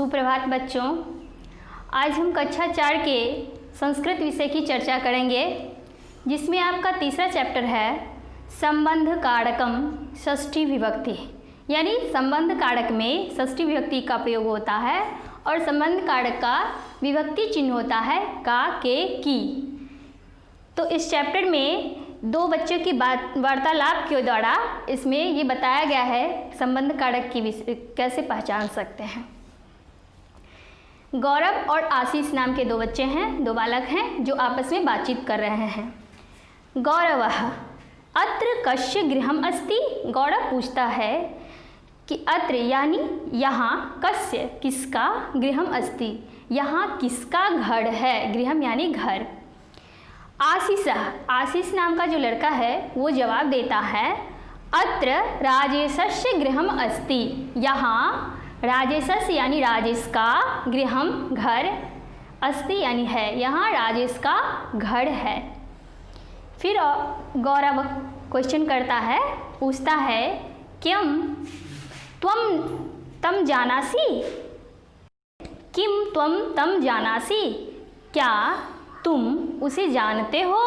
सुप्रभात बच्चों। आज हम कक्षा 4 के संस्कृत विषय की चर्चा करेंगे, जिसमें आपका तीसरा चैप्टर है संबंध कारकम षष्ठी विभक्ति। यानी संबंध कारक में षष्ठी विभक्ति का प्रयोग होता है और संबंध कारक का विभक्ति चिन्ह होता है का, के, की। तो इस चैप्टर में दो बच्चों की वार्तालाप के द्वारा इसमें ये बताया गया है संबंध कारक की कैसे पहचान सकते हैं। गौरव और आशीष नाम के दो बच्चे हैं, दो बालक हैं जो आपस में बातचीत कर रहे हैं। गौरवः अत्र कस्य गृहम् अस्ति। गौरव पूछता है कि अत्र यानी यहाँ, कस्य किसका, गृहम् अस्ति यहाँ किसका घर है, गृहम् यानी घर। आशीष नाम का जो लड़का है वो जवाब देता है अत्र राजेशस्य गृहम् अस्ति। यहाँ राजेशस्य यानी राजेश का, गृहम् घर, अस्ति यानी है, यहाँ राजेश का घर है। फिर गौरव क्वेश्चन करता है, पूछता है किम त्वम तम जानासि, किम त्वम तम जानासि, क्या तुम उसे जानते हो।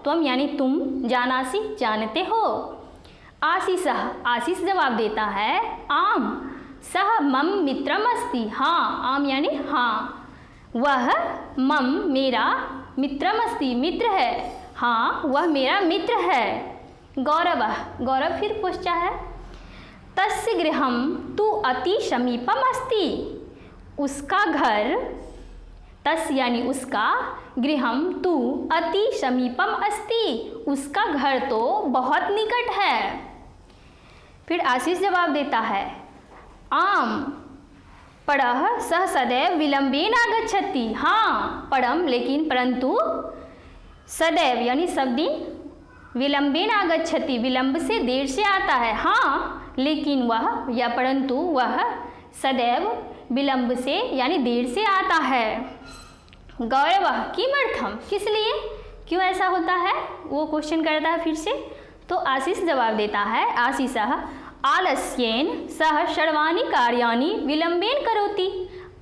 त्वम यानी तुम, जानासि जानते हो। आशीष जवाब देता है आम सह मम मित्रम अस्ति। हाँ, आम यानी हाँ, वह मम मेरा, मित्रम अस्ति मित्र है, हाँ वह मेरा मित्र है। गौरव फिर पूछता है तस्य गृहं तु अति समीपम अस्ति। उसका घर, तस् यानी उसका, गृहं तु अति समीपम अस्ति उसका घर तो बहुत निकट है। फिर आशीष जवाब देता है आम पढ़ः सह सदैव विलंबेन आगच्छति। हाँ पढ़म लेकिन परंतु, सदैव यानी सब दिन, विलंबेन आगच्छति विलंब से देर से आता है। हाँ लेकिन वह या परंतु वह सदैव विलंब से यानी देर से आता है। गौरवः किमर्थम किस लिए, क्यों ऐसा होता है, वो क्वेश्चन करता है फिर से। तो आशीष जवाब देता है आशीषः आलस्येन सह सर्वाणि कार्याणि विलंबेन करोति।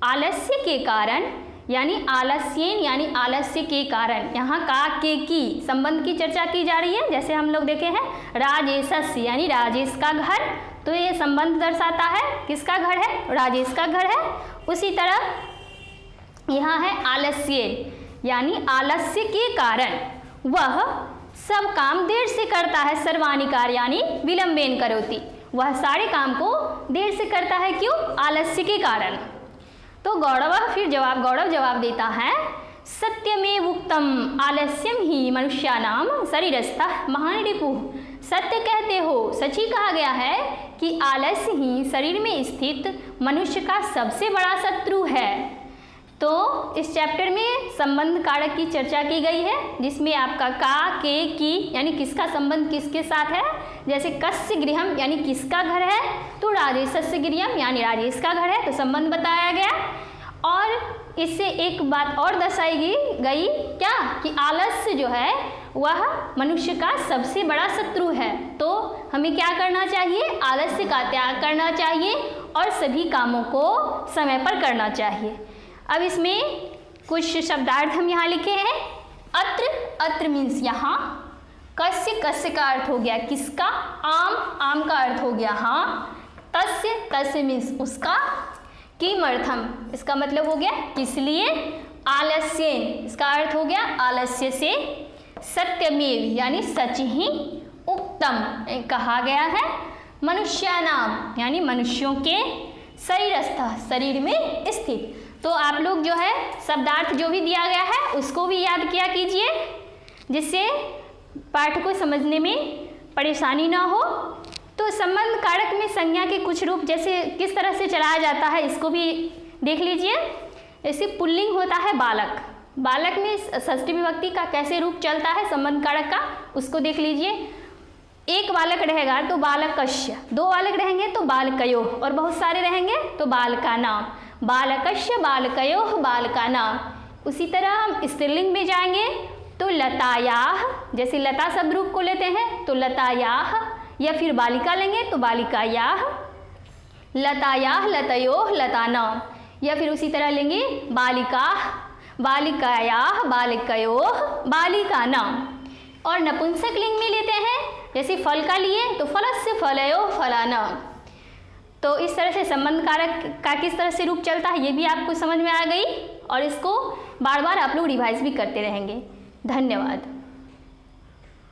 आलस्य के कारण यानी आलस्येन यानी आलस्य के कारण, यहाँ का, के, की संबंध की चर्चा की जा रही है। जैसे हम लोग देखे हैं राजेशस्य यानी राजेश का घर, तो ये संबंध दर्शाता है किसका घर है, राजेश का घर है। उसी तरह यहाँ है आलस्य यानी आलस्य के कारण वह सब काम देर से करता है। सर्वाणि कार्याणि विलंबेन करोति, वह सारे काम को देर से करता है, क्यों, आलस्य के कारण। तो गौरव जवाब देता है सत्यमेव उक्तम आलस्यम ही मनुष्यानाम शरीरस्थः महान रिपुः। सत्य कहते हो, सच ही कहा गया है कि आलस्य ही शरीर में स्थित मनुष्य का सबसे बड़ा शत्रु है। तो इस चैप्टर में संबंध कारक की चर्चा की गई है, जिसमें आपका का, के, की यानी किसका संबंध किसके साथ है। जैसे कस्य गृहम् यानी किसका घर है, तो राजेशस्य गृहम् यानी राजेश का घर है, तो संबंध बताया गया। और इससे एक बात और दर्शाई गई क्या, कि आलस्य जो है वह मनुष्य का सबसे बड़ा शत्रु है। तो हमें क्या करना चाहिए, आलस्य का त्याग करना चाहिए और सभी कामों को समय पर करना चाहिए। अब इसमें कुछ शब्दार्थ हम यहाँ लिखे हैं। अत्र मीन्स यहाँ, कस्य का अर्थ हो गया किसका, आम का अर्थ हो गया हाँ, तस्य मीन्स उसका, किमर्थम इसका मतलब हो गया किस लिए, आलस्येन इसका अर्थ हो गया आलस्य से, सत्यमेव यानी सच ही, उक्तम कहा गया है, मनुष्यानाम यानी मनुष्यों के, शरीरस्थ शरीर में स्थित। तो आप लोग जो है शब्दार्थ जो भी दिया गया है उसको भी याद किया कीजिए, जिससे पाठ को समझने में परेशानी ना हो। तो संबंध कारक में संज्ञा के कुछ रूप जैसे किस तरह से चलाया जाता है इसको भी देख लीजिए। जैसे पुल्लिंग होता है बालक, बालक में षष्ठी विभक्ति का कैसे रूप चलता है संबंध कारक का, उसको देख लीजिए। एक बालक रहेगा तो बालकस्य, दो बालक रहेंगे तो बालकयोः, और बहुत सारे रहेंगे तो बालका नाम, बालकस्य बालकयोः बालका नाम। उसी तरह हम स्त्रीलिंग में जाएंगे तो लतायाः, जैसे लता शब्द रूप को लेते हैं तो लतायाः, या फिर बालिका लेंगे तो बालिकायाः, लतायाः लतयोः लतानाम। या फिर उसी तरह लेंगे बालिका, बालिकायाः, बालिकयोः, बालिकानां। और नपुंसक लिंग में लेते हैं, जैसे फल का लिए तो फलस्य फलयोः फलानां। तो इस तरह से संबंध कारक का किस तरह से रूप चलता है ये भी आपको समझ में आ गई, और इसको बार बार आप लोग रिवाइज भी करते रहेंगे। धन्यवाद।